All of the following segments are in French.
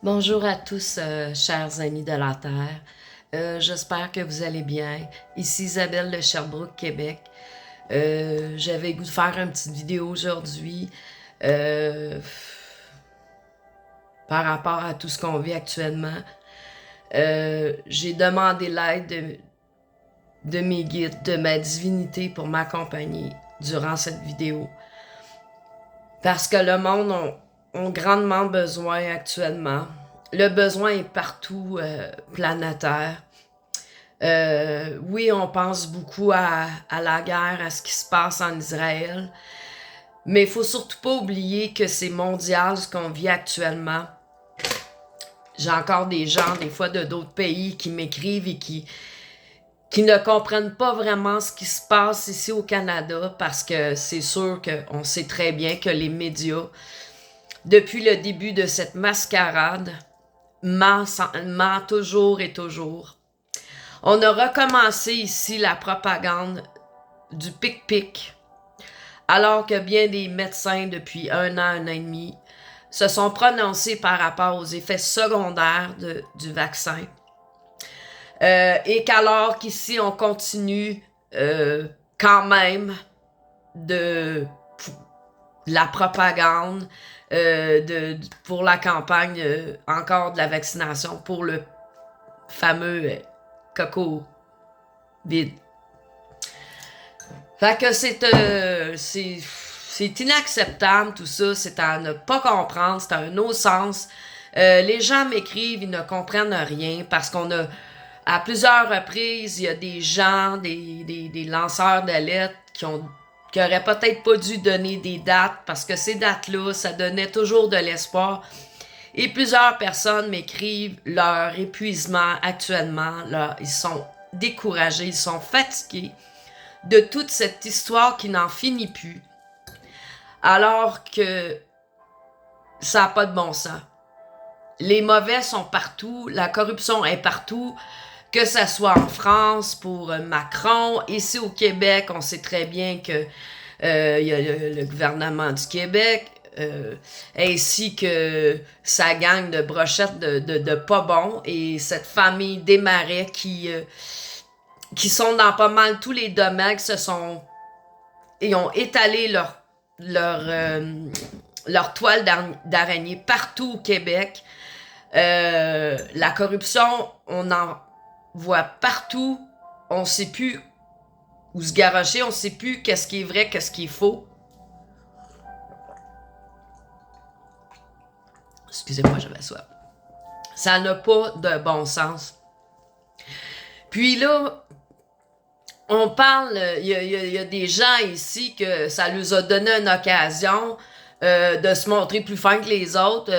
Bonjour à tous, chers amis de la Terre. J'espère que vous allez bien. Ici Isabelle de Sherbrooke, Québec. J'avais le goût de faire une petite vidéo aujourd'hui euh, par rapport à tout ce qu'on vit actuellement. J'ai demandé l'aide de mes guides, de ma divinité pour m'accompagner durant cette vidéo. Parce que le monde a grandement besoin actuellement. Le besoin est partout, planétaire. Oui, on pense beaucoup à la guerre, à ce qui se passe en Israël, mais il faut surtout pas oublier que c'est mondial ce qu'on vit actuellement. J'ai encore des gens, des fois, de d'autres pays qui m'écrivent et qui ne comprennent pas vraiment ce qui se passe ici au Canada parce que c'est sûr qu'on sait très bien que les médias, depuis le début de cette mascarade, ment toujours et toujours. On a recommencé ici la propagande du pic-pic, alors que bien des médecins depuis un an et demi se sont prononcés par rapport aux effets secondaires du vaccin. Et qu'alors qu'ici, on continue quand même de la propagande pour la campagne encore de la vaccination pour le fameux coco vide. Fait que c'est inacceptable tout ça, c'est à ne pas comprendre, c'est à un autre sens. Les gens m'écrivent, ils ne comprennent rien parce qu'on a à plusieurs reprises, il y a des gens, des lanceurs d'alerte qui auraient peut-être pas dû donner des dates parce que ces dates-là, ça donnait toujours de l'espoir. Et plusieurs personnes m'écrivent leur épuisement actuellement, ils sont découragés, ils sont fatigués de toute cette histoire qui n'en finit plus, alors que ça n'a pas de bon sens. Les mauvais sont partout, la corruption est partout, que ça soit en France pour Macron, ici au Québec, on sait très bien que il y a le gouvernement du Québec, ainsi que sa gang de brochettes de pas bons, et cette famille des Marais qui sont dans pas mal tous les domaines, et ont étalé leur toile d'araignée partout au Québec. La corruption, on en voit partout. On sait plus où se garrocher, on sait plus qu'est-ce qui est vrai, qu'est-ce qui est faux. Excusez-moi, j'avais soif. Ça n'a pas de bon sens. Puis là, on parle, il y a des gens ici que ça leur a donné une occasion de se montrer plus fin que les autres.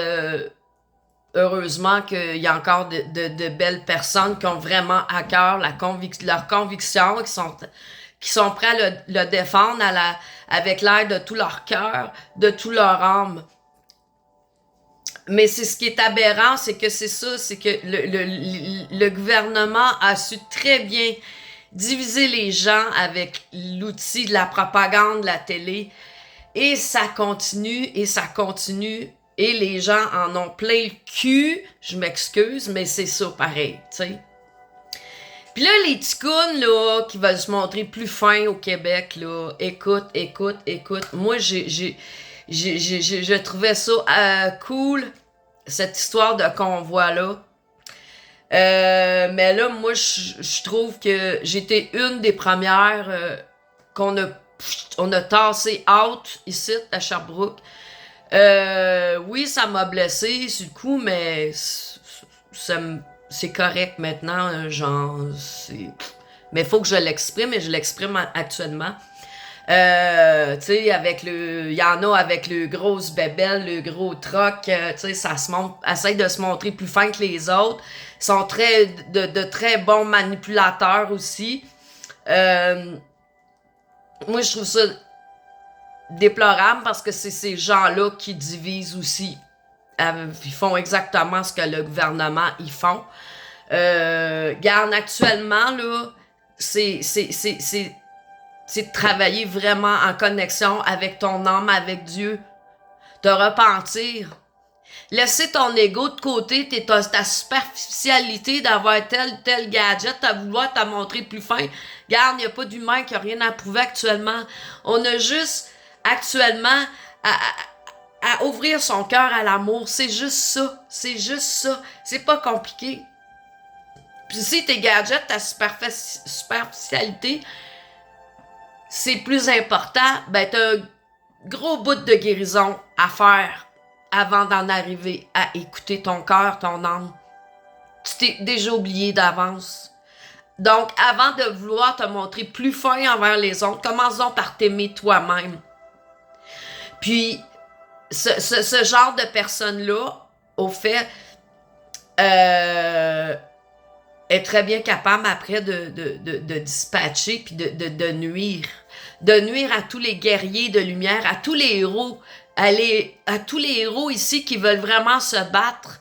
Heureusement qu'il y a encore de belles personnes qui ont vraiment à cœur leur conviction, qui sont prêts à le défendre avec l'air de tout leur cœur, de tout leur âme. Mais c'est ce qui est aberrant, c'est que c'est ça, c'est que le gouvernement a su très bien diviser les gens avec l'outil de la propagande, de la télé, et ça continue, et ça continue, et les gens en ont plein le cul, je m'excuse, mais c'est ça pareil, tu sais. Puis là, les ticounes, là, qui veulent se montrer plus fins au Québec, là, écoute, moi, je trouvais ça cool, cette histoire de convoi-là. Mais là, moi, je trouve que j'étais une des premières on a tassé out ici, à Sherbrooke. Oui, ça m'a blessé sur le coup, mais c'est correct maintenant. Genre, mais il faut que je l'exprime et je l'exprime actuellement. Tu sais, il y en a avec le gros bébelle, le gros troc, tu sais, essaye de se montrer plus fin que les autres. Ils sont de très bons manipulateurs aussi. Euh, Moi, je trouve ça déplorable parce que c'est ces gens-là qui divisent aussi. Ils font exactement ce que le gouvernement ils font. Garde actuellement, là, c'est de travailler vraiment en connexion avec ton âme, avec Dieu, te repentir Laisser ton ego de côté, ta superficialité d'avoir tel gadget, à vouloir te montrer plus fin. Regarde, il n'y a pas d'humain qui a rien à prouver actuellement. On a juste actuellement à ouvrir son cœur à l'amour. C'est juste ça. C'est juste ça. C'est pas compliqué. Puis si tes gadgets, ta superficialité, c'est plus important, ben t'as un gros bout de guérison à faire avant d'en arriver à écouter ton cœur, ton âme. Tu t'es déjà oublié d'avance. Donc, avant de vouloir te montrer plus fin envers les autres, commençons par t'aimer toi-même. Puis, ce genre de personne-là, au fait, est très bien capable après de dispatcher puis de nuire. De nuire à tous les guerriers de lumière, à tous les héros, à tous les héros ici qui veulent vraiment se battre.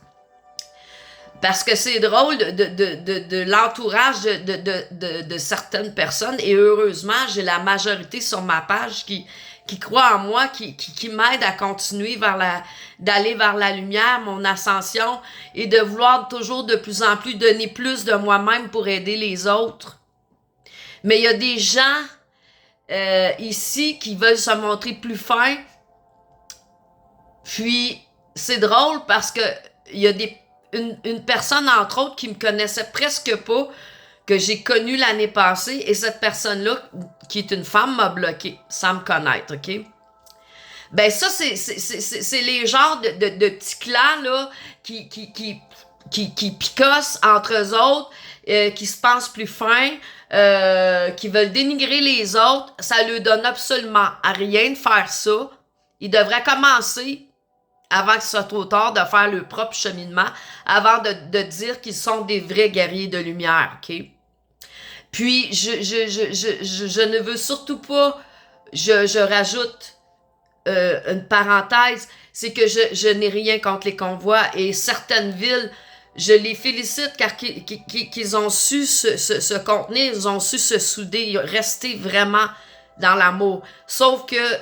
Parce que c'est drôle de l'entourage de certaines personnes, et heureusement, j'ai la majorité sur ma page qui croit en moi, qui m'aide à continuer d'aller vers la lumière, mon ascension, et de vouloir toujours de plus en plus donner plus de moi-même pour aider les autres. Mais il y a des gens ici qui veulent se montrer plus fins. Puis, c'est drôle parce que il y a une personne, entre autres, qui me connaissait presque pas, que j'ai connue l'année passée, et cette personne-là, qui est une femme, m'a bloqué sans me connaître, OK? Ben ça, c'est les genres de petits clans, là, qui picossent entre eux autres, qui se pensent plus fins, qui veulent dénigrer les autres. Ça leur donne absolument à rien de faire ça. Ils devraient commencer, avant que ce soit trop tard, de faire leur propre cheminement, avant de dire qu'ils sont des vrais guerriers de lumière, OK? Puis, je ne veux surtout pas, je rajoute une parenthèse, c'est que je n'ai rien contre les convois, et certaines villes, je les félicite car qu'ils ont su se contenir, ils ont su se souder, rester vraiment dans l'amour. Sauf que,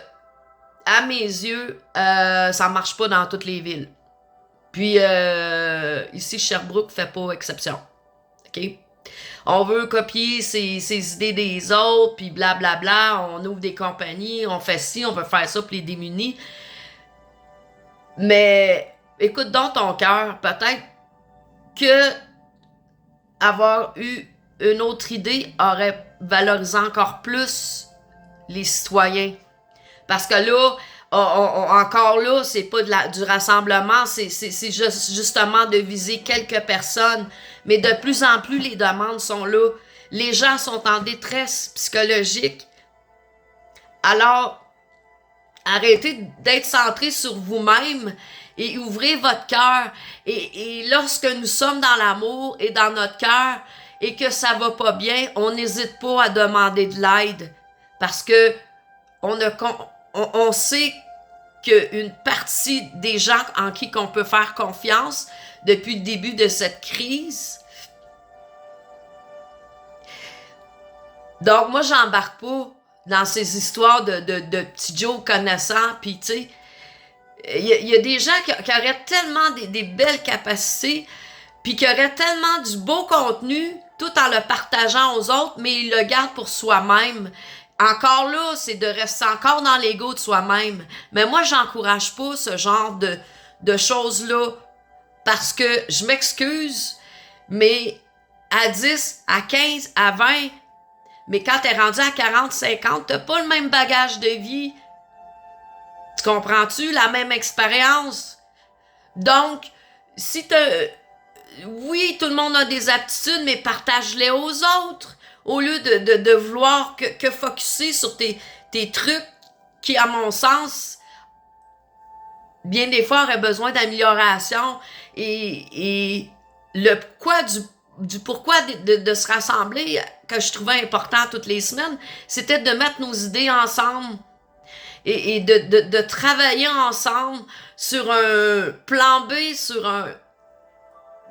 à mes yeux, ça marche pas dans toutes les villes. Puis, ici, Sherbrooke fait pas exception. OK? On veut copier ses idées des autres, puis blablabla, on ouvre des compagnies, on fait ci, on veut faire ça pour les démunis. Mais, écoute donc ton cœur, peut-être que avoir eu une autre idée aurait valorisé encore plus les citoyens. Parce que là, encore là, c'est pas du rassemblement, c'est justement de viser quelques personnes. Mais de plus en plus, les demandes sont là. Les gens sont en détresse psychologique. Alors, arrêtez d'être centré sur vous-même et ouvrez votre cœur. Et lorsque nous sommes dans l'amour et dans notre cœur et que ça va pas bien, on n'hésite pas à demander de l'aide. Parce que on sait qu'une partie des gens en qui on peut faire confiance depuis le début de cette crise. Donc, moi, j'embarque pas dans ces histoires de petits Joe connaissants, puis tu sais, il y a des gens qui auraient tellement des belles capacités, puis qui auraient tellement du beau contenu, tout en le partageant aux autres, mais ils le gardent pour soi-même. Encore là, c'est de rester encore dans l'ego de soi-même. Mais moi, j'encourage pas ce genre de choses-là, parce que je m'excuse, mais à 10, à 15, à 20, mais quand t'es rendu à 40, 50, t'as pas le même bagage de vie. Tu comprends-tu? La même expérience. Donc, si oui, tout le monde a des aptitudes, mais partage-les aux autres. Au lieu de vouloir que focusser sur tes trucs qui, à mon sens, bien des fois auraient besoin d'amélioration. Et le pourquoi du pourquoi de se rassembler, que je trouvais important toutes les semaines, c'était de mettre nos idées ensemble et de travailler ensemble sur un plan B,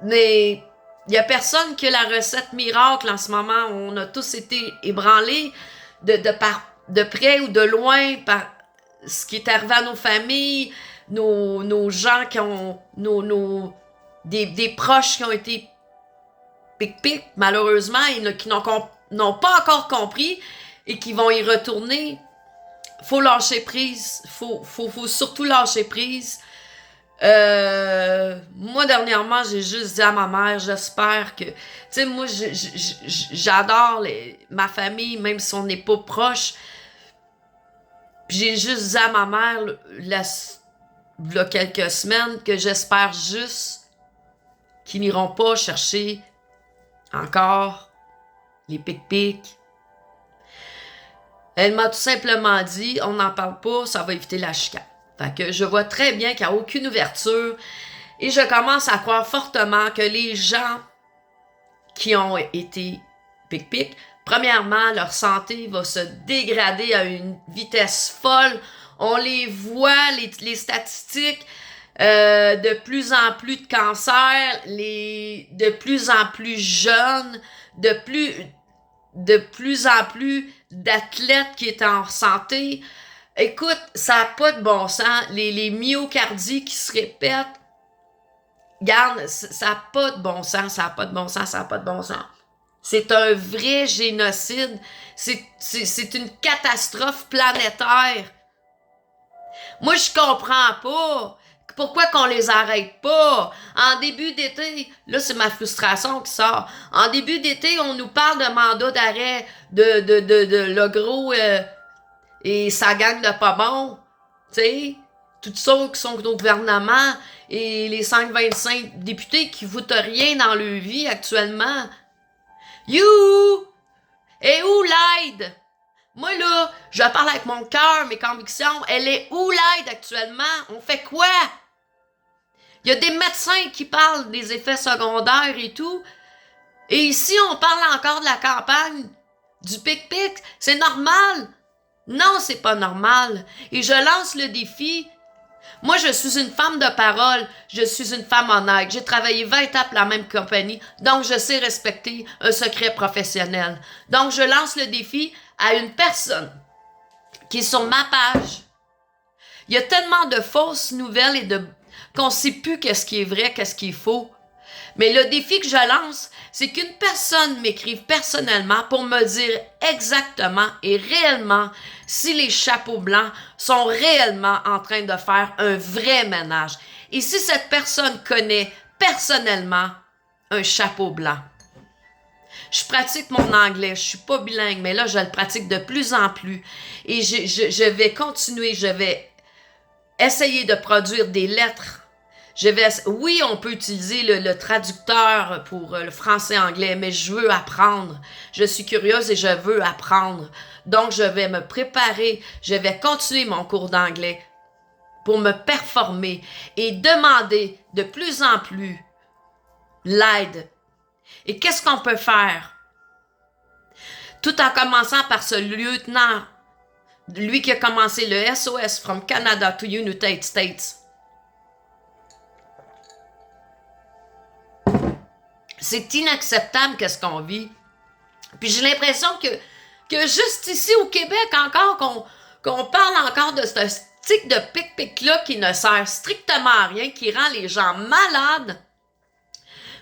mais il y a personne qui a la recette miracle en ce moment. On a tous été ébranlés de près ou de loin par ce qui est arrivé à nos familles, nos gens qui ont, des proches qui ont été pic-pic, malheureusement, et qui n'ont pas encore compris et qui vont y retourner. Faut lâcher prise. Faut surtout lâcher prise. Moi, dernièrement, j'ai juste dit à ma mère, j'espère que... Tu sais, moi, j'adore ma famille, même si on n'est pas proche. Puis j'ai juste dit à ma mère, il y a quelques semaines, que j'espère juste qu'ils n'iront pas chercher encore les pic-pics. Elle m'a tout simplement dit, on n'en parle pas, ça va éviter la chicane. Fait que je vois très bien qu'il n'y a aucune ouverture et je commence à croire fortement que les gens qui ont été pic-pic, premièrement, leur santé va se dégrader à une vitesse folle. On les voit, les statistiques, de plus en plus de cancers, de plus en plus jeunes, de plus en plus d'athlètes qui est en santé. Écoute, ça n'a pas de bon sens. Les myocardies qui se répètent, regarde, ça n'a pas de bon sens, ça n'a pas de bon sens, ça n'a pas de bon sens. C'est un vrai génocide. C'est une catastrophe planétaire. Moi, je comprends pas. Pourquoi qu'on les arrête pas? En début d'été, là, c'est ma frustration qui sort. En début d'été, on nous parle de mandat d'arrêt de le gros et sa gang de pas bon. Tu sais, tous ceux qui sont au gouvernement et les 525 députés qui foutent rien dans leur vie actuellement. You! Et où l'aide? Moi, là, je parle avec mon cœur, mes convictions. Elle est où l'aide actuellement? On fait quoi? Il y a des médecins qui parlent des effets secondaires et tout. Et ici, on parle encore de la campagne du pic-pic. C'est normal? Non, c'est pas normal. Et je lance le défi. Moi, je suis une femme de parole. Je suis une femme honnête. J'ai travaillé 20 ans pour la même compagnie. Donc, je sais respecter un secret professionnel. Donc, je lance le défi à une personne qui est sur ma page. Il y a tellement de fausses nouvelles et qu'on ne sait plus qu'est-ce qui est vrai, qu'est-ce qui est faux. Mais le défi que je lance, c'est qu'une personne m'écrive personnellement pour me dire exactement et réellement si les chapeaux blancs sont réellement en train de faire un vrai ménage. Et si cette personne connaît personnellement un chapeau blanc. Je pratique mon anglais, je suis pas bilingue, mais là, je le pratique de plus en plus. Et je vais continuer, je vais essayer de produire des lettres. Oui, on peut utiliser le traducteur pour le français-anglais, mais je veux apprendre. Je suis curieuse et je veux apprendre. Donc, je vais me préparer, je vais continuer mon cours d'anglais pour me performer et demander de plus en plus l'aide. Et qu'est-ce qu'on peut faire? Tout en commençant par ce lieutenant, lui qui a commencé le SOS from Canada to United States. C'est inacceptable qu'est-ce qu'on vit. Puis j'ai l'impression que juste ici au Québec encore, qu'on parle encore de ce stick de pic-pic-là qui ne sert strictement à rien, qui rend les gens malades.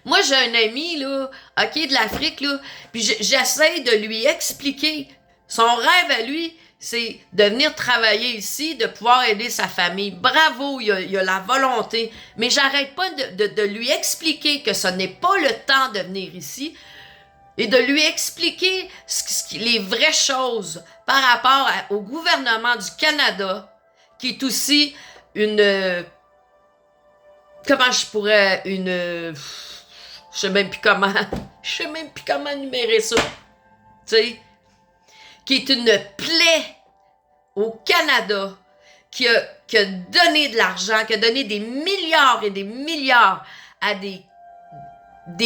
Moi, j'ai un ami, là, OK, de l'Afrique, là, puis j'essaie de lui expliquer. Son rêve à lui, c'est de venir travailler ici, de pouvoir aider sa famille. Bravo, il a la volonté. Mais j'arrête pas de lui expliquer que ce n'est pas le temps de venir ici et de lui expliquer les vraies choses par rapport au gouvernement du Canada, qui est aussi comment je pourrais, je sais même plus comment numérer ça, tu sais, qui est une plaie au Canada, qui a donné de l'argent, qui a donné des milliards et des milliards à des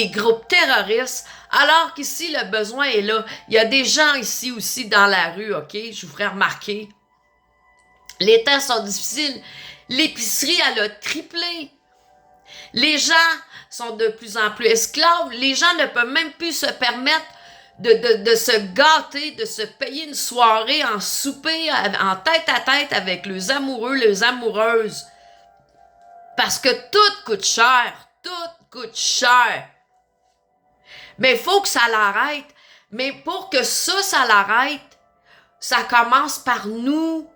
groupes terroristes, alors qu'ici, le besoin est là. Il y a des gens ici aussi dans la rue, OK? Je vous ferai remarquer. Les temps sont difficiles. L'épicerie, elle a triplé. Les gens sont de plus en plus esclaves. Les gens ne peuvent même plus se permettre de se gâter, de se payer une soirée en souper, en tête à tête avec les amoureux, les amoureuses. Parce que tout coûte cher. Tout coûte cher. Mais il faut que ça l'arrête. Mais pour que ça l'arrête, ça commence par nous.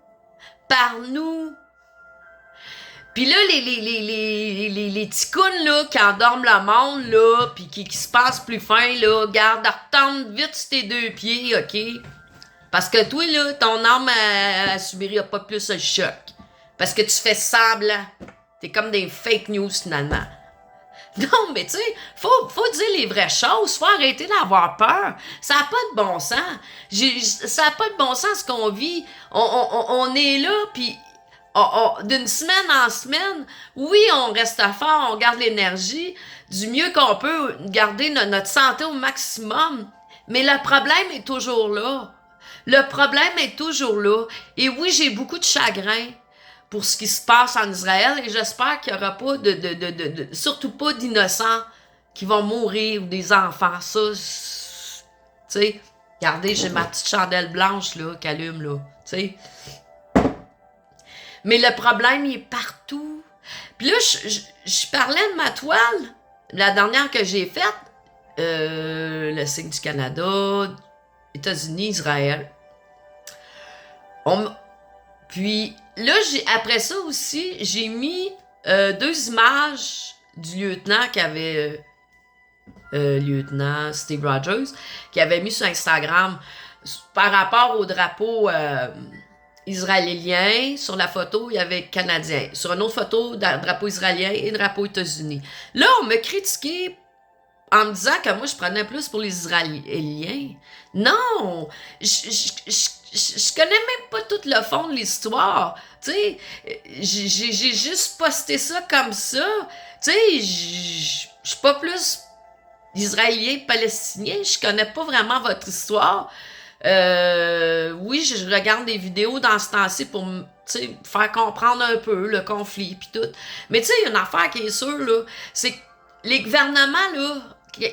Par nous. Puis là, les ticounes, là, qui endorment le monde, là, puis qui se passent plus fin, là, garde, retombe vite sur tes deux pieds, OK? Parce que toi, là, ton âme, elle subira pas plus le choc. Parce que tu fais semblant. T'es comme des fake news, finalement. Non, mais tu sais, faut dire les vraies choses, faut arrêter d'avoir peur. Ça n'a pas de bon sens. Ça n'a pas de bon sens ce qu'on vit. On est là, puis d'une semaine en semaine, oui, on reste fort, on garde l'énergie du mieux qu'on peut, garder notre santé au maximum. Mais le problème est toujours là. Le problème est toujours là. Et oui, j'ai beaucoup de chagrin pour ce qui se passe en Israël et j'espère qu'il n'y aura pas surtout pas d'innocents qui vont mourir ou des enfants. Ça, tu sais, regardez, j'ai ma petite chandelle blanche, là, qui allume, là, tu sais. Mais le problème, il est partout. Puis là, je parlais de ma toile, la dernière que j'ai faite, le signe du Canada, États-Unis, Israël. Puis là, après ça aussi, j'ai mis 2 images du lieutenant qui avait... lieutenant Steve Rogers, qui avait mis sur Instagram par rapport au drapeau israélien. Sur la photo, il y avait canadien. Sur une autre photo, drapeau israélien et drapeau États-Unis. Là, on m'a critiqué en me disant que moi, je prenais plus pour les Israéliens. Non! Je connais même pas tout le fond de l'histoire. Tu sais, j'ai juste posté ça comme ça. Tu sais, je suis pas plus israélien que palestinien. Je connais pas vraiment votre histoire. Oui, je regarde des vidéos dans ce temps-ci pour faire comprendre un peu le conflit puis tout. Mais tu sais, il y a une affaire qui est sûre, là, c'est que les gouvernements, là,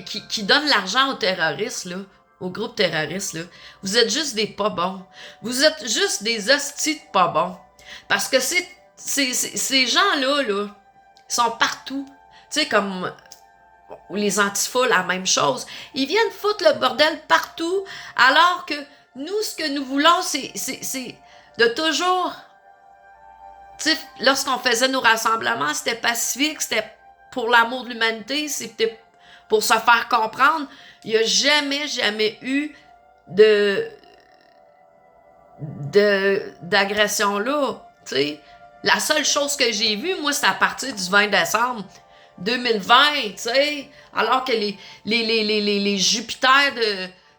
qui donnent l'argent aux terroristes, là, aux groupes terroristes, là, vous êtes juste des pas bons. Vous êtes juste des hosties de pas bons. Parce que ces gens-là, là, sont partout. Tu sais, comme les antifas, la même chose. Ils viennent foutre le bordel partout, alors que nous, ce que nous voulons, c'est de toujours... Tu sais, lorsqu'on faisait nos rassemblements, c'était pacifique, c'était pour l'amour de l'humanité, c'était pour se faire comprendre. Il n'y a jamais eu d'agression là, tu sais. La seule chose que j'ai vue, moi, c'est à partir du 20 décembre 2020, tu sais, alors que les Jupiters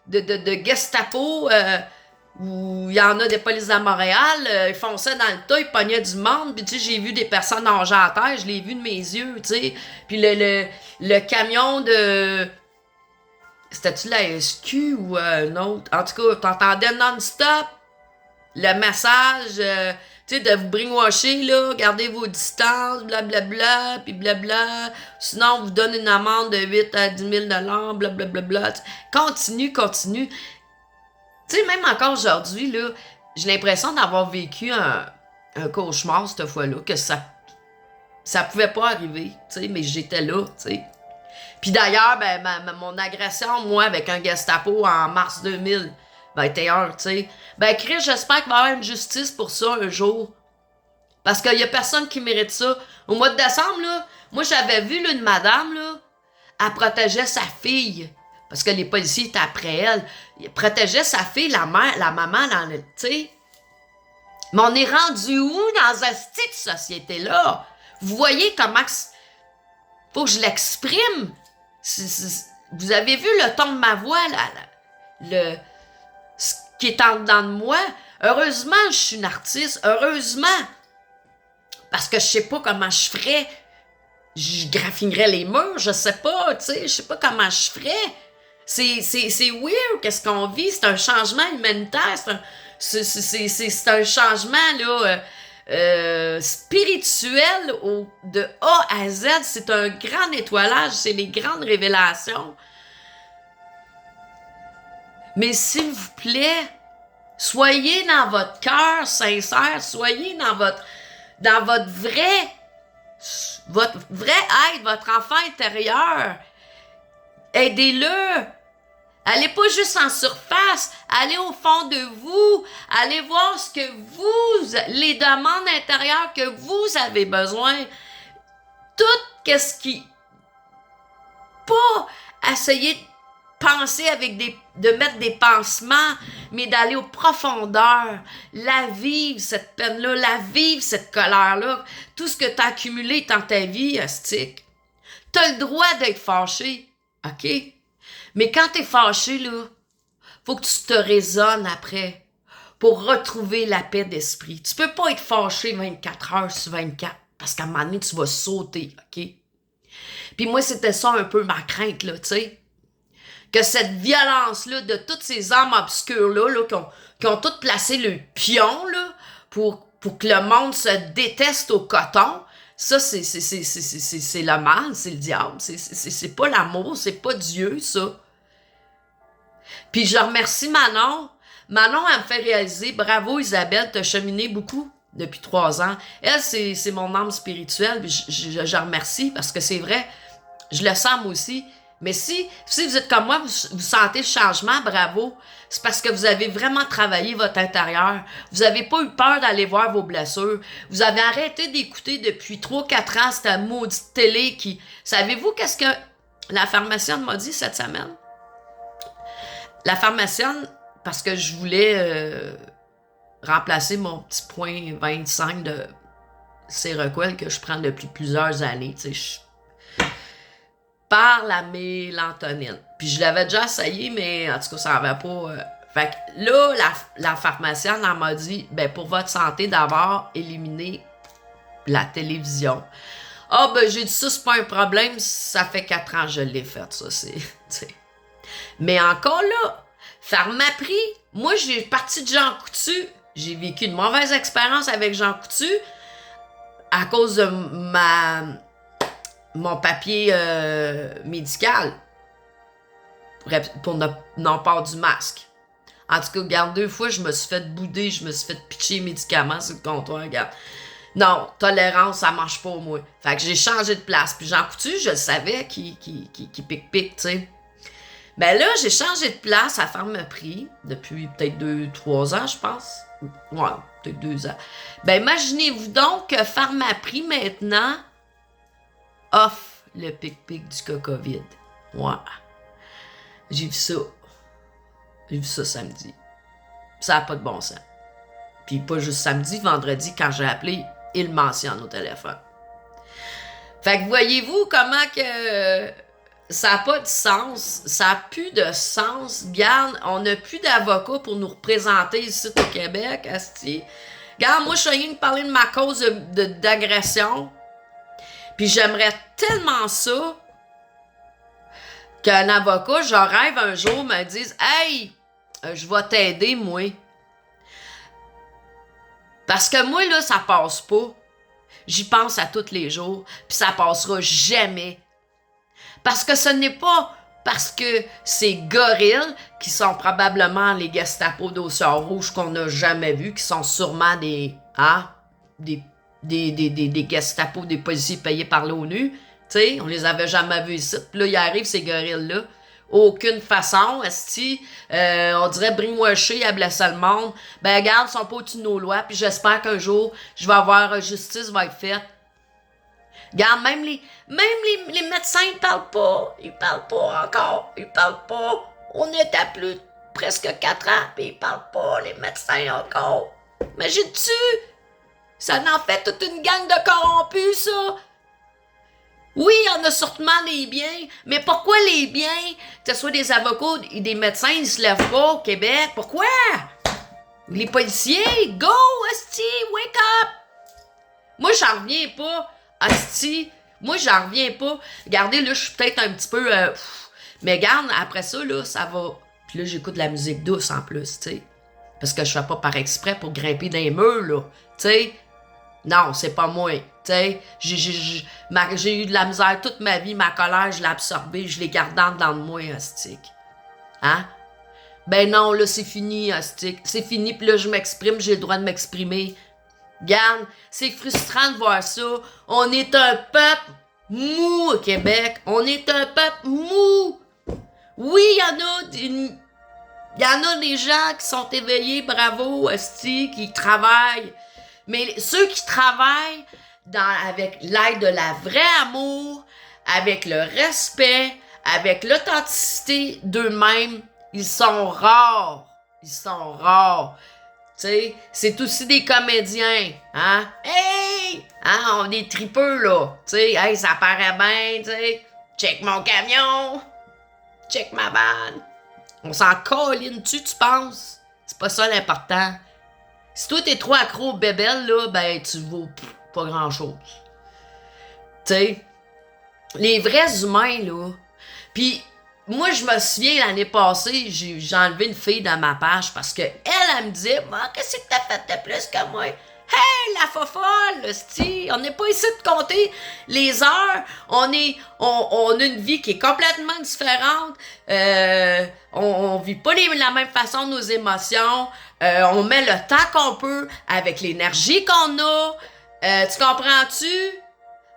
de Gestapo, où il y en a des polices à Montréal, ils fonçaient dans le tas, ils pognaient du monde, puis tu sais, j'ai vu des personnes nager à terre, je l'ai vu de mes yeux, tu sais. Puis le camion de... C'était-tu la SQ ou un autre? En tout cas, t'entendais non-stop le message, tu sais, de vous brainwasher, là, gardez vos distances, blablabla, puis blabla, sinon on vous donne une amende de 8 à 10 000 blablabla. Continue. Tu sais, même encore aujourd'hui, là, j'ai l'impression d'avoir vécu un cauchemar cette fois-là, que ça pouvait pas arriver, tu sais, mais j'étais là, tu sais. Puis d'ailleurs, ben, mon agression, moi, avec un Gestapo en mars 2021, tu sais. Ben, Chris, j'espère qu'il va y avoir une justice pour ça un jour. Parce qu'il y a personne qui mérite ça. Au mois de décembre, là, moi, j'avais vu là, une madame, là, elle protégeait sa fille. Parce que les policiers étaient après elle. Elle protégeait sa fille, la maman, dans le, tu sais. Mais on est rendu où dans cette petite société-là? Vous voyez comment... Faut que je l'exprime. Vous avez vu le ton de ma voix, ce qui est en dedans de moi. Heureusement, je suis une artiste. Heureusement. Parce que je sais pas comment je ferais. Je graffinerais les murs, je sais pas, tu sais. Je sais pas comment je ferais. C'est weird, qu'est-ce qu'on vit. C'est un changement humanitaire. C'est un changement, là... spirituel de A à Z, c'est un grand nettoyage, c'est les grandes révélations. Mais s'il vous plaît, soyez dans votre cœur sincère, soyez dans votre vrai, Votre vrai aide, votre enfant intérieur. Aidez-le. Allez pas juste en surface, allez au fond de vous, allez voir ce que vous, les demandes intérieures que vous avez besoin. Tout qu'est-ce qui... Pas essayer de penser avec de mettre des pansements, mais d'aller aux profondeurs, la vivre, cette peine-là, la vivre, cette colère-là, tout ce que tu as accumulé dans ta vie, astique. Tu as le droit d'être fâché, OK? Mais quand tu es fâché, là, faut que tu te raisonnes après pour retrouver la paix d'esprit. Tu peux pas être fâché 24 heures sur 24 parce qu'à un moment donné, tu vas sauter, OK? Puis moi, c'était ça un peu ma crainte, là, tu sais. Que cette violence-là de toutes ces âmes obscures-là, là, qui ont toutes placé le pion, là, pour que le monde se déteste au coton, ça, c'est le mal, c'est le diable. C'est pas l'amour, c'est pas Dieu, ça. Puis je remercie Manon. Manon, elle me fait réaliser, bravo Isabelle, t'as cheminé beaucoup depuis 3 ans. Elle, c'est mon âme spirituelle, puis je remercie parce que c'est vrai, je le sens moi aussi. Mais si vous êtes comme moi, vous sentez le changement, bravo. C'est parce que vous avez vraiment travaillé votre intérieur. Vous n'avez pas eu peur d'aller voir vos blessures. Vous avez arrêté d'écouter depuis 3-4 ans cette maudite télé qui... Savez-vous qu'est-ce que la pharmacienne m'a dit cette semaine? La pharmacienne, parce que je voulais remplacer mon petit point 25 de Seroquel que je prends depuis plusieurs années, tu sais, par la mélatonine. Puis je l'avais déjà essayé, mais en tout cas, ça n'avait pas... Fait que là, la pharmacienne, elle m'a dit, ben pour votre santé, d'abord, éliminer la télévision. Ah, ben j'ai dit ça, c'est pas un problème, ça fait 4 ans que je l'ai fait, ça, c'est... T'sais. Mais encore là, Pharmaprix, moi, j'ai parti de Jean Coutu. J'ai vécu une mauvaise expérience avec Jean Coutu à cause de mon papier médical pour non-port du masque. En tout cas, regarde, 2 fois, je me suis fait bouder, je me suis fait pitcher médicaments sur le comptoir, regarde. Non, tolérance, ça marche pas, moi. Fait que j'ai changé de place. Puis Jean Coutu, je le savais, qui pique-pique, tu sais. Ben là, j'ai changé de place à Pharmaprix depuis peut-être 2-3 ans, je pense. Ouais, peut-être 2 ans. Ben imaginez-vous donc que Pharmaprix, maintenant, offre le pic-pic du cas COVID. Ouais. J'ai vu ça. J'ai vu ça samedi. Ça n'a pas de bon sens. Puis pas juste samedi, vendredi, quand j'ai appelé, il mentionne au téléphone. Fait que voyez-vous comment que ça n'a pas de sens. Ça n'a plus de sens. Garde, on n'a plus d'avocats pour nous représenter ici au Québec, asti. Garde, moi, je suis rien de parler de ma cause d'agression. Puis j'aimerais tellement ça qu'un avocat, je rêve un jour, me dise « Hey, je vais t'aider, moi. » Parce que moi, là, ça passe pas. J'y pense à tous les jours, puis ça passera jamais. Parce que ce n'est pas parce que ces gorilles, qui sont probablement les Gestapo d'Océan Rouge qu'on n'a jamais vus, qui sont sûrement des Gestapo, des policiers payés par l'ONU, tu sais, on les avait jamais vus ici. Puis là, ils arrivent, ces gorilles-là. Aucune façon, esti, on dirait brainwashé à blesser le monde. Ben regarde, ils sont pas au-dessus de nos lois, puis j'espère qu'un jour, je vais avoir justice va être faite. Regarde, même les médecins, ils parlent pas. Ils parlent pas encore. Ils parlent pas. On est à plus de presque 4 ans, puis ils parlent pas, les médecins encore. Imagines-tu? Ça en fait toute une gang de corrompus, ça. Oui, il y en a sûrement des biens, mais pourquoi les biens, que ce soit des avocats et des médecins, ils se lèvent pas au Québec? Pourquoi? Les policiers, go, asti, wake up! Moi, j'en reviens pas, asti. Moi, j'en reviens pas. Regardez, là, je suis peut-être un petit peu... mais regarde, après ça, là, ça va... Puis là, j'écoute de la musique douce en plus, tu sais. Parce que je fais pas par exprès pour grimper dans les murs, là, tu sais. Non, c'est pas moi. Tu sais, j'ai eu de la misère toute ma vie, ma colère, je l'ai absorbée, je l'ai gardée en dedans de moi, hostique. Hein? Ben non, là, c'est fini, hostique. C'est fini, puis là, je m'exprime, j'ai le droit de m'exprimer. Regarde, c'est frustrant de voir ça. On est un peuple mou au Québec. On est un peuple mou. Oui, il y en a des gens qui sont éveillés, bravo, esti, qui travaillent. Mais ceux qui travaillent avec l'aide de la vraie amour, avec le respect, avec l'authenticité d'eux-mêmes, ils sont rares. Ils sont rares. Tu sais, c'est aussi des comédiens, hein? Hey! Hein, on est tripeux, là. Tu sais, hey, ça paraît bien, tu sais. Check mon camion. Check ma vanne. On s'en colline dessus, tu penses? C'est pas ça l'important. Si toi t'es trop accro au bébel, là, ben tu vaux pas grand-chose. Tu sais, les vrais humains, là. Puis moi, je me souviens, l'année passée, j'ai enlevé une fille dans ma page parce que elle me disait, moi, qu'est-ce que t'as fait de plus que moi? Hey, la fofolle, sti, on n'est pas ici de compter les heures. On a une vie qui est complètement différente. On vit pas la même façon nos émotions. On met le temps qu'on peut avec l'énergie qu'on a. Tu comprends-tu?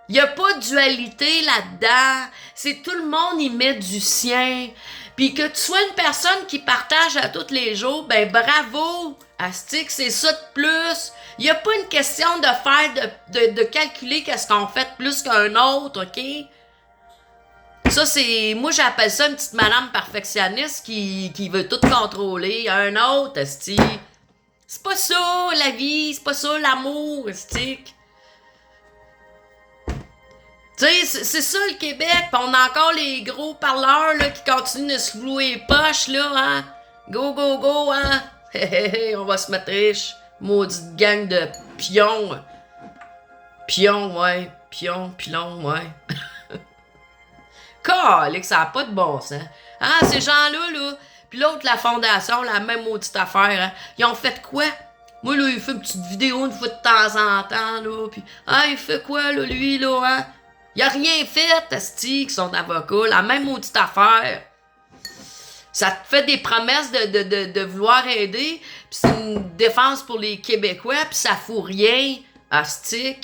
Il n'y a pas de dualité là-dedans. C'est tout le monde y met du sien. Puis que tu sois une personne qui partage à tous les jours, ben bravo! Astic, c'est ça de plus. Il n'y a pas une question de faire, de calculer qu'est-ce qu'on fait de plus qu'un autre, OK? Ça, c'est... Moi, j'appelle ça une petite madame perfectionniste qui veut tout contrôler. Un autre, Astic. C'est pas ça, la vie. C'est pas ça, l'amour, Astic. Tu sais, c'est ça le Québec, pis on a encore les gros parleurs là, qui continuent de se flouer les poches, là, hein? Go, go, go, hein? On va se mettre riche. Maudite gang de pions. Pions, ouais. Pions, pilons, ouais. Calique, ça a pas de bon sens. Ah, ces gens-là, là. Pis l'autre, la fondation, la même maudite affaire, hein? Ils ont fait quoi? Moi, là, il fait une petite vidéo une fois de temps en temps, là. Pis, ah, il fait quoi, là, lui, là, hein? Il a rien fait, asti, qui sont avocats, la même maudite affaire. Ça te fait des promesses de vouloir aider, pis c'est une défense pour les Québécois, pis ça fout rien, asti.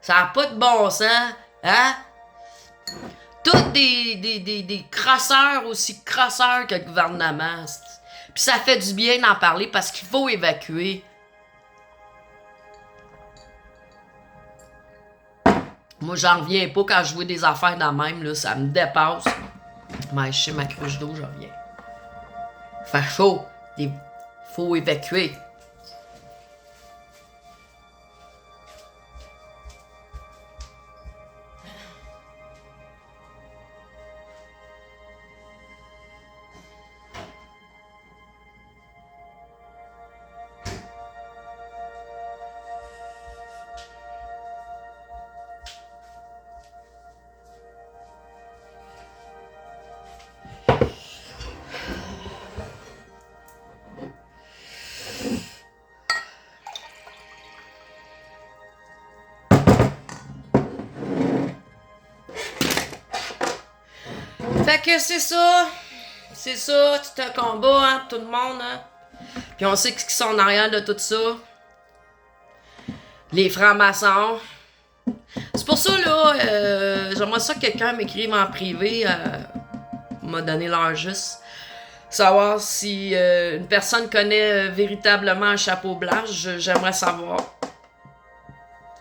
Ça a pas de bon sens, hein? Tous des crosseurs aussi crosseurs que le gouvernement, pis ça fait du bien d'en parler parce qu'il faut évacuer. Moi, j'en reviens pas quand je vois des affaires dans même, là, ça me dépasse. Mais je sais ma cruche d'eau, j'en reviens. Fait chaud. Il faut évacuer. Fait que c'est ça. C'est ça, c'est un combat, hein, tout le monde, hein. Puis on sait qui sont en arrière de tout ça. Les francs-maçons. C'est pour ça, là, j'aimerais ça que quelqu'un m'écrive en privé, m'a donné l'heure juste. Savoir si une personne connaît véritablement un chapeau blanc, j'aimerais savoir.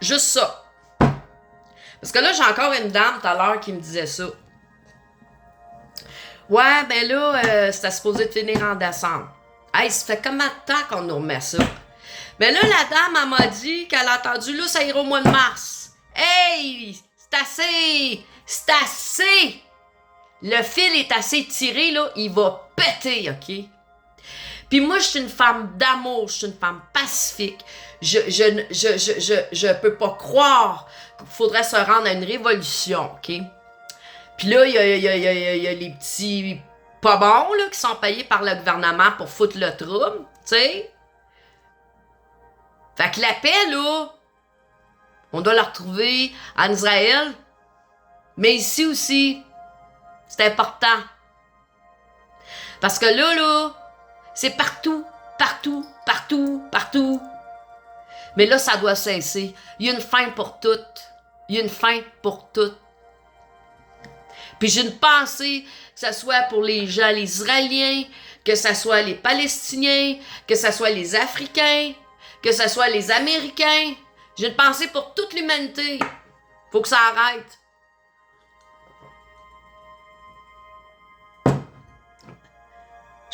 Juste ça. Parce que là, j'ai encore une dame tout à l'heure qui me disait ça. Ouais, ben là, c'était supposé de finir en décembre. Hey, ça fait combien de temps qu'on nous remet ça? Ben là, la dame, elle m'a dit qu'elle a entendu, là, ça ira au mois de mars. Hey, c'est assez! C'est assez! Le fil est assez tiré, là, il va péter, OK? Puis moi, je suis une femme d'amour, je suis une femme pacifique. Je peux pas croire qu'il faudrait se rendre à une révolution, OK? Puis là, il y a les petits pas bons, là, qui sont payés par le gouvernement pour foutre le trouble, tu sais? Fait que la paix, là, on doit la retrouver en Israël, mais ici aussi, c'est important. Parce que là, c'est partout, partout, partout, partout. Mais là, ça doit cesser. Il y a une fin pour tout. Il y a une fin pour tout. Puis j'ai une pensée, que ce soit pour les gens, les Israéliens, que ce soit les Palestiniens, que ce soit les Africains, que ce soit les Américains. J'ai une pensée pour toute l'humanité. Faut que ça arrête.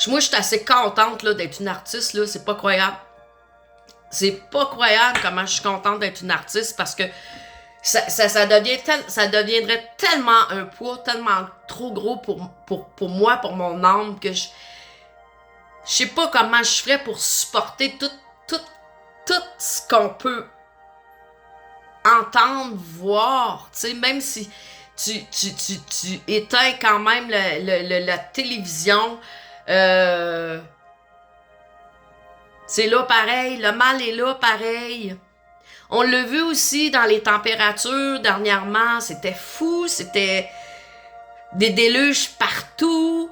Moi, je suis assez contente là, d'être une artiste, là. C'est pas croyable. C'est pas croyable comment je suis contente d'être une artiste parce que ça deviendrait tellement un poids, tellement trop gros pour moi, pour mon âme, que je sais pas comment je ferais pour supporter tout ce qu'on peut entendre, voir. Tu sais, même si tu éteins quand même la télévision, c'est là pareil, le mal est là pareil. On l'a vu aussi dans les températures dernièrement, c'était fou, c'était des déluges partout.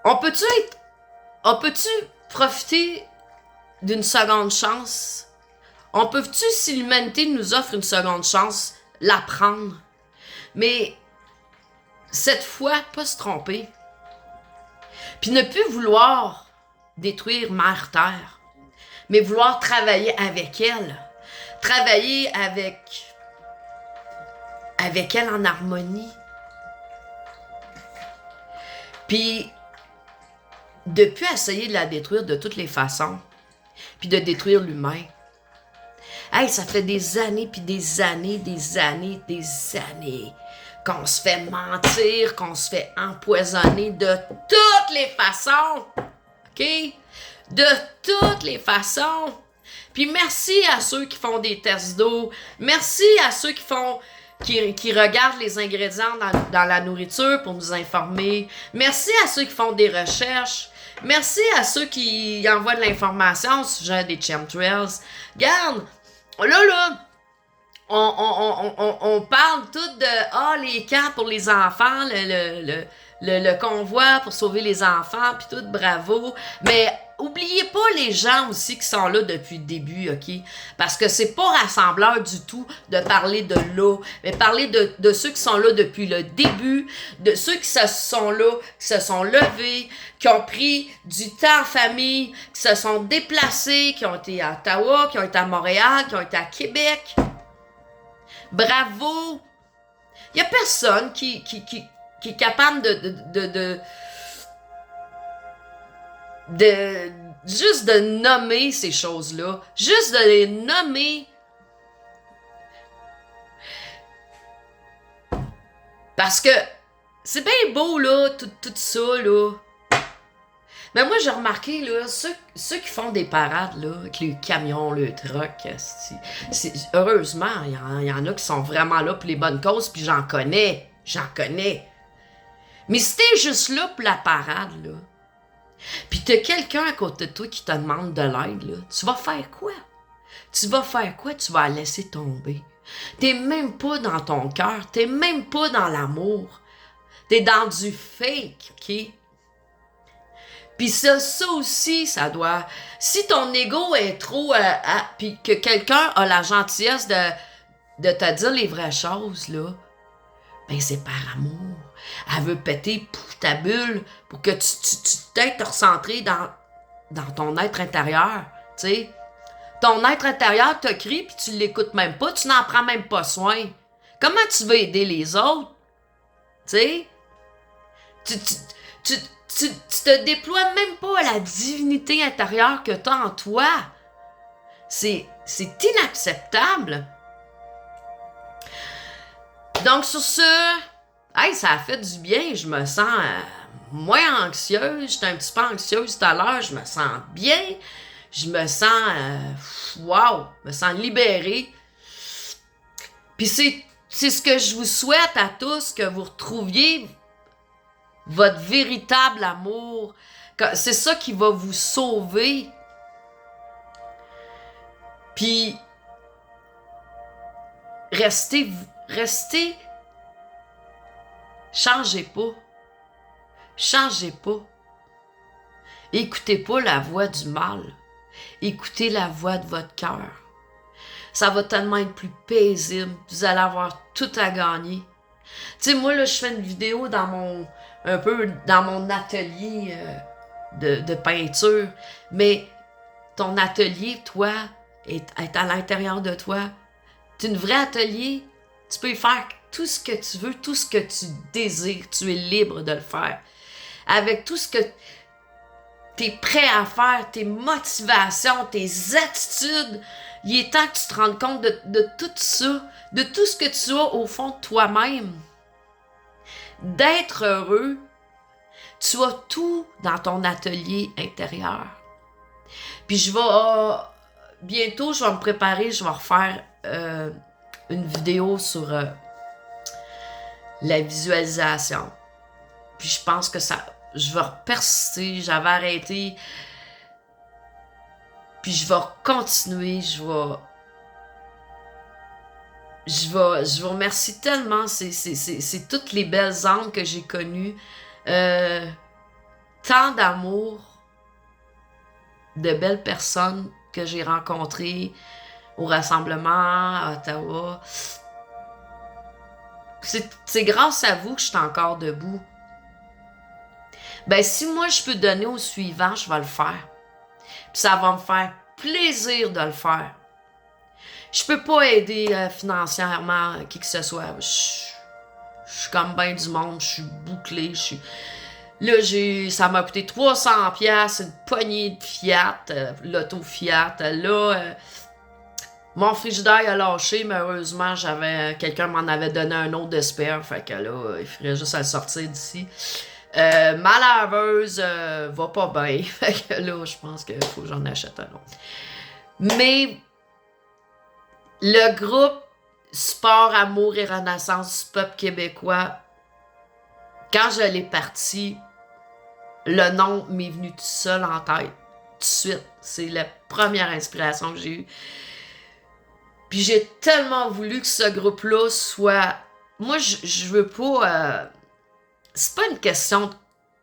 On peut-tu profiter d'une seconde chance? On peut-tu, si l'humanité nous offre une seconde chance, la prendre? Mais cette fois, pas se tromper. Puis ne plus vouloir détruire Mère Terre, mais vouloir travailler avec elle. Travailler avec elle en harmonie. Puis, de plus essayer de la détruire de toutes les façons, puis de détruire l'humain. Hey, ça fait des années, puis des années qu'on se fait mentir, qu'on se fait empoisonner de toutes les façons. OK? De toutes les façons. Puis merci à ceux qui font des tests d'eau. Merci à ceux qui regardent les ingrédients dans la nourriture pour nous informer. Merci à ceux qui font des recherches. Merci à ceux qui envoient de l'information au sujet des chemtrails. Regarde, là, on parle tout de les camps pour les enfants, le convoi pour sauver les enfants, puis tout, bravo. Mais oubliez pas les gens aussi qui sont là depuis le début, OK? Parce que c'est pas rassembleur du tout de parler de là, mais parler de ceux qui sont là depuis le début, de ceux qui se sont là, qui se sont levés, qui ont pris du temps en famille, qui se sont déplacés, qui ont été à Ottawa, qui ont été à Montréal, qui ont été à Québec. Bravo! Il y a personne qui est capable de juste de nommer ces choses-là. Juste de les nommer. Parce que c'est bien beau, là, tout ça, là. Mais moi, j'ai remarqué, là, ceux qui font des parades, là, avec les camions, le truck, heureusement, il y en a qui sont vraiment là pour les bonnes causes, puis j'en connais. Mais si t'es juste là pour la parade, là, puis t'as quelqu'un à côté de toi qui te demande de l'aide, là, tu vas faire quoi? Tu vas la laisser tomber. T'es même pas dans ton cœur, t'es même pas dans l'amour. T'es dans du fake, OK? Puis ça aussi, ça doit... Si ton ego est trop... puis que quelqu'un a la gentillesse de te dire les vraies choses, là, ben c'est par amour. Elle veut péter ta bulle pour que tu t'aides te recentrer dans ton être intérieur, tu sais. Ton être intérieur te crie puis tu l'écoutes même pas, tu n'en prends même pas soin. Comment tu veux aider les autres? Tu sais? Tu te déploies même pas à la divinité intérieure que tu as en toi. C'est inacceptable. Donc, sur ce, ça a fait du bien. Je me sens moins anxieuse. J'étais un petit peu anxieuse tout à l'heure. Je me sens bien. Je me sens, je me sens libérée. Puis c'est ce que je vous souhaite à tous, que vous retrouviez votre véritable amour. C'est ça qui va vous sauver. Puis, restez, changez pas. Écoutez pas la voix du mal. Écoutez la voix de votre cœur. Ça va tellement être plus paisible. Vous allez avoir tout à gagner. Tu sais, moi, là, je fais une vidéo un peu dans mon atelier de peinture. Mais ton atelier, toi, est à l'intérieur de toi. C'est une vraie atelier. Tu peux y faire tout ce que tu veux, tout ce que tu désires. Tu es libre de le faire. Avec tout ce que tu es prêt à faire, tes motivations, tes attitudes, il est temps que tu te rendes compte de tout ça, de tout ce que tu as au fond de toi-même. D'être heureux, tu as tout dans ton atelier intérieur. Puis bientôt, je vais me préparer, je vais refaire une vidéo sur la visualisation. Puis je pense que je vais persister, j'avais arrêté. Puis je vais continuer, je vous remercie tellement, c'est toutes les belles âmes que j'ai connues. Tant d'amour, de belles personnes que j'ai rencontrées au rassemblement à Ottawa. C'est grâce à vous que je suis encore debout. Ben, si moi je peux donner au suivant, je vais le faire. Puis ça va me faire plaisir de le faire. Je peux pas aider financièrement qui que ce soit. Je suis comme ben du monde, je suis bouclée, Là, ça m'a coûté 300 pièces, une poignée de Fiat, l'auto Fiat. Là, mon frigidaire a lâché, mais heureusement, quelqu'un m'en avait donné un autre de spare, fait que là, il faudrait juste à le sortir d'ici. Ma laveuse va pas bien, fait que là, je pense qu'il faut que j'en achète un autre. Mais le groupe Sport, Amour et Renaissance du peuple québécois, quand je l'ai parti, le nom m'est venu tout seul en tête, tout de suite. C'est la première inspiration que j'ai eue. Puis j'ai tellement voulu que ce groupe-là soit... Moi, je veux pas... C'est pas une question de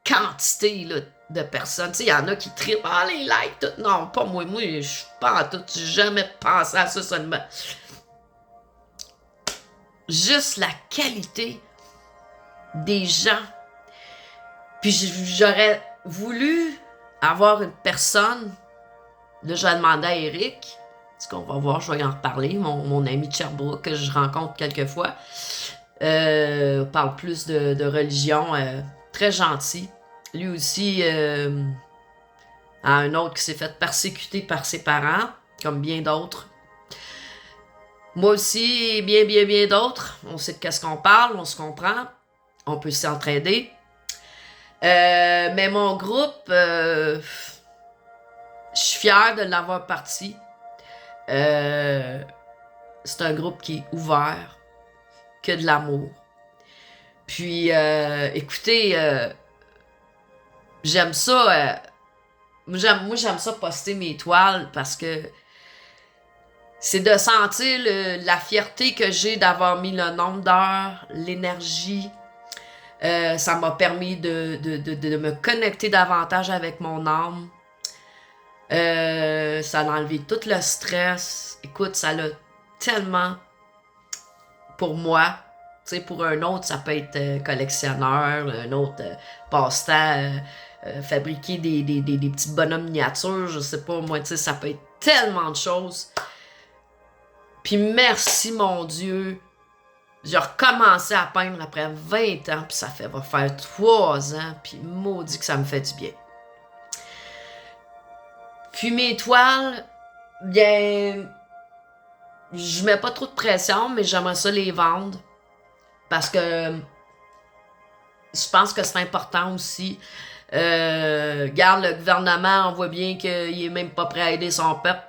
quantité là, de personnes. Tu sais, il y en a qui trippent. Ah, les likes, tout. Non, pas moi. Moi, je suis pas en tout. J'ai jamais pensé à ça seulement. Juste la qualité des gens. Puis j'aurais voulu avoir une personne. Là, je vais demander à Eric. Ce qu'on va voir, je vais en reparler. Mon ami de Sherbrooke que je rencontre quelquefois. Parle plus de religion. Très gentil. Lui aussi a un autre qui s'est fait persécuter par ses parents, comme bien d'autres. Moi aussi, et bien d'autres. On sait de qu'est-ce qu'on parle, on se comprend. On peut s'entraider. Mais mon groupe, je suis fière de l'avoir parti. C'est un groupe qui est ouvert, que de l'amour. Puis, écoutez, j'aime ça. Moi, j'aime ça poster mes toiles parce que c'est de sentir la fierté que j'ai d'avoir mis le nombre d'heures, l'énergie. Ça m'a permis de me connecter davantage avec mon âme. Ça a enlevé tout le stress. Écoute, ça l'a tellement pour moi. Tu sais, pour un autre, ça peut être collectionneur, un autre passe-temps, fabriquer des petits bonhommes miniatures, je sais pas, moi, tu sais, ça peut être tellement de choses. Puis merci, mon Dieu, j'ai recommencé à peindre après 20 ans, puis va faire 3 ans, puis maudit que ça me fait du bien. Puis mes toiles, bien, je mets pas trop de pression, mais j'aimerais ça les vendre. Parce que je pense que c'est important aussi. Regarde, le gouvernement, on voit bien qu'il est même pas prêt à aider son peuple.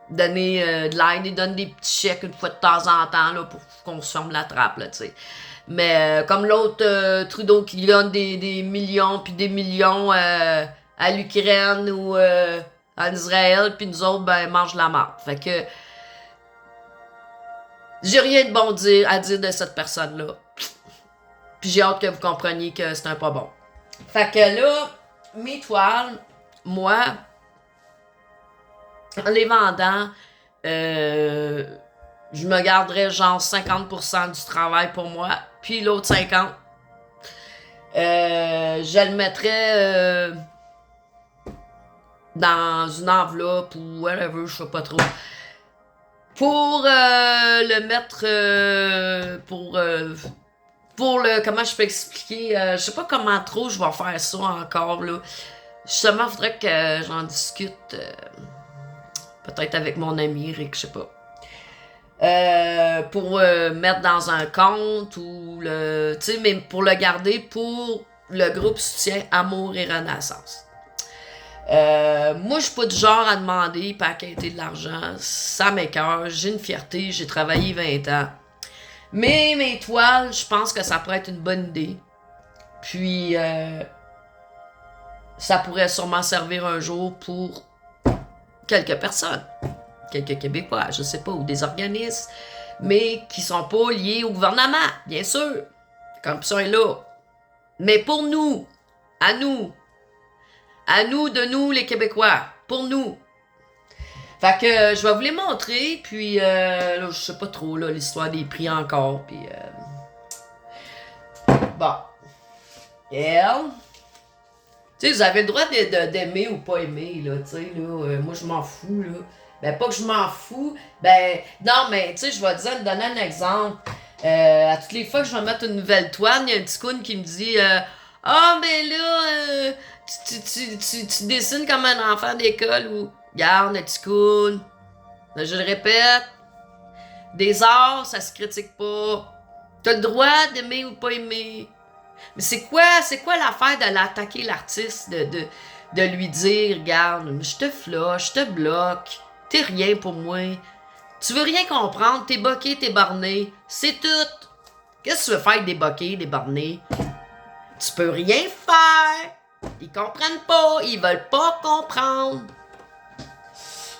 Donner de l'aide, il donne des petits chèques une fois de temps en temps là, pour qu'on se ferme la trappe, là, tu sais. Mais comme l'autre Trudeau qui donne des millions puis des millions à l'Ukraine ou en Israël, puis nous autres, ben, mange la marde. Fait que j'ai rien de bon à dire de cette personne-là. Puis j'ai hâte que vous compreniez que c'est un pas bon. Fait que là, mes toiles, moi, En les vendant, je me garderais genre 50% du travail pour moi, puis l'autre 50%, je le mettrais dans une enveloppe ou whatever, je sais pas trop. Pour le mettre pour le comment je peux expliquer, je sais pas comment trop je vais faire ça encore là. Justement, faudrait que j'en discute peut-être avec mon ami Rick, je sais pas. Pour mettre dans un compte ou le. Tu sais, mais pour le garder pour le groupe soutien Amour et Renaissance. Moi, je suis pas du genre à demander pas quitter de l'argent. Ça m'écoeure. J'ai une fierté. J'ai travaillé 20 ans. Mais mes toiles, je pense que ça pourrait être une bonne idée. Puis, ça pourrait sûrement servir un jour pour quelques personnes. Quelques Québécois, je sais pas, ou des organismes, mais qui sont pas liés au gouvernement, bien sûr. Comme ça est là. Mais pour nous, à nous, de nous les Québécois, pour nous. Fait que je vais vous les montrer, puis là, je sais pas trop là l'histoire des prix encore, puis bon. Elle. Tu sais, vous avez le droit d'aimer ou pas aimer, là, tu sais, là, moi je m'en fous, là. Ben, pas que je m'en fous, ben, non, mais, tu sais, je vais te donner un exemple. À toutes les fois que je vais mettre une nouvelle toile, il y a un petit coon qui me dit, ah, ben là, tu dessines comme un enfant d'école ou, garde, le petit coon. Je le répète, des arts, ça se critique pas. T'as le droit d'aimer ou pas aimer. Mais c'est quoi l'affaire de l'attaquer l'artiste, de lui dire, regarde, je te flush, je te bloque, t'es rien pour moi. Tu veux rien comprendre, t'es boqué, t'es borné, c'est tout. Qu'est-ce que tu veux faire avec des boqués, des bornés? Tu peux rien faire. Ils comprennent pas, ils veulent pas comprendre.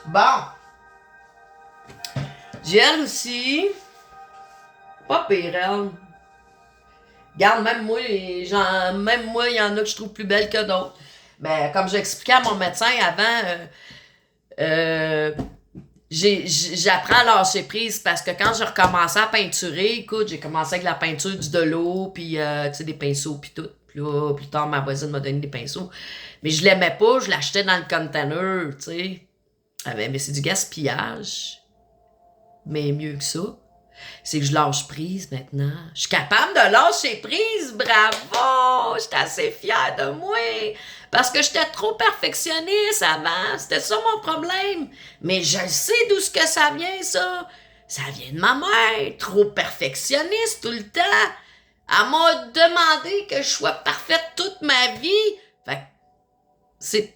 Bon. J'ai aussi. Pas pire, elle. Regarde, même moi, il y en a que je trouve plus belles que d'autres. Ben, comme j'expliquais à mon médecin avant, j'apprends à lâcher prise parce que quand j'ai recommencé à peinturer, écoute, j'ai commencé avec la peinture du de l'eau, puis tu sais, des pinceaux, puis tout. Puis là, plus tard, ma voisine m'a donné des pinceaux. Mais je l'aimais pas, je l'achetais dans le container, tu sais. Ah ben, mais c'est du gaspillage. Mais mieux que ça, c'est que je lâche prise maintenant. Je suis capable de lâcher prise, bravo! J'étais assez fière de moi. Parce que j'étais trop perfectionniste avant. C'était ça mon problème. Mais je sais d'où ce que ça vient, ça. Ça vient de ma mère. Trop perfectionniste tout le temps. Elle m'a demandé que je sois parfaite toute ma vie. Fait que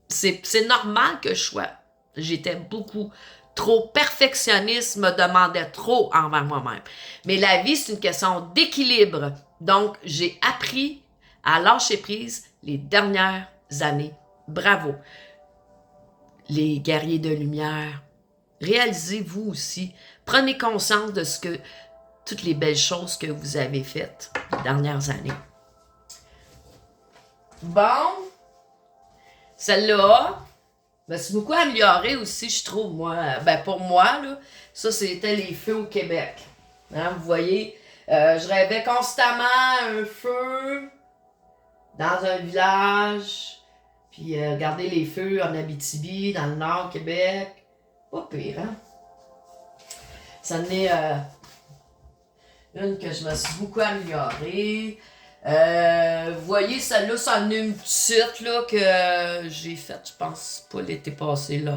c'est normal que je sois. J'étais beaucoup trop perfectionniste, me demandait trop envers moi-même. Mais la vie, c'est une question d'équilibre. Donc, j'ai appris à lâcher prise les dernières années. Bravo. Les guerriers de lumière, réalisez-vous aussi. Prenez conscience de toutes les belles choses que vous avez faites les dernières années. Bon. Celle-là, ben, c'est beaucoup amélioré aussi, je trouve, moi. Ben, pour moi, là, ça, c'était les feux au Québec. Hein, vous voyez, je rêvais constamment un feu dans un village, puis regarder les feux en Abitibi, dans le nord du Québec. Pas pire, hein? Ça en est une que je me suis beaucoup améliorée. Vous voyez, celle-là, ça en est une petite là, que j'ai faite, je pense, pas l'été passé là.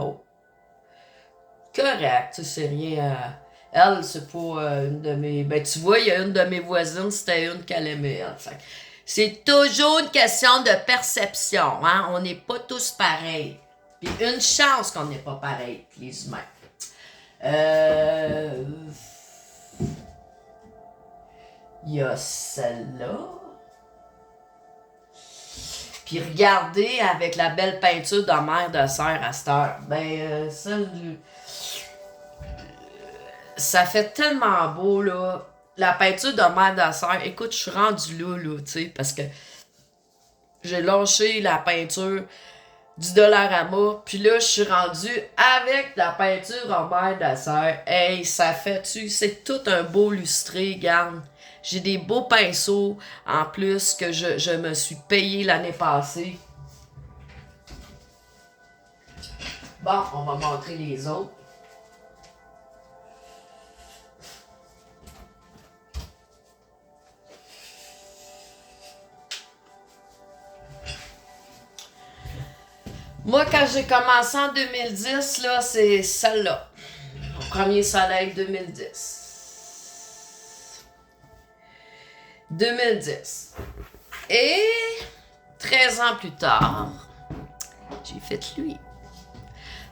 Correct, c'est rien. Elle, c'est pas une de mes. Ben, tu vois, il y a une de mes voisines, c'était une qu'elle aimait, elle. Fait c'est toujours une question de perception, hein? On n'est pas tous pareils. Puis une chance qu'on n'est pas pareils, les humains. Il y a celle-là. Puis regardez avec la belle peinture de mère de sœur à cette heure. Ben, ça fait tellement beau, là. La peinture de mère de sœur. Écoute, je suis rendue là, tu sais, parce que j'ai lâché la peinture du Dollarama. Puis là, je suis rendue avec la peinture en mer d'acer. Hey, ça fait-tu? C'est tout un beau lustré, regarde. J'ai des beaux pinceaux en plus que je me suis payé l'année passée. Bon, on va montrer les autres. Moi, quand j'ai commencé en 2010, là, c'est celle-là. Mon premier soleil 2010. 2010. Et 13 ans plus tard, j'ai fait lui.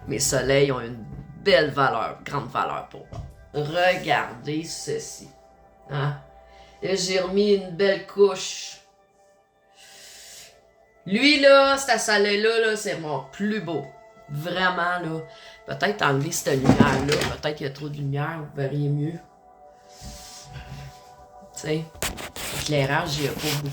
Mes soleils ont une belle valeur, grande valeur pour moi. Regardez ceci. Hein? Et j'ai remis une belle couche. Lui, là, ce soleil-là, là, c'est mon plus beau. Vraiment, là. Peut-être enlever cette lumière-là. Peut-être qu'il y a trop de lumière, vous verriez mieux. Tu sais, l'éclairage, il n'y a pas beaucoup.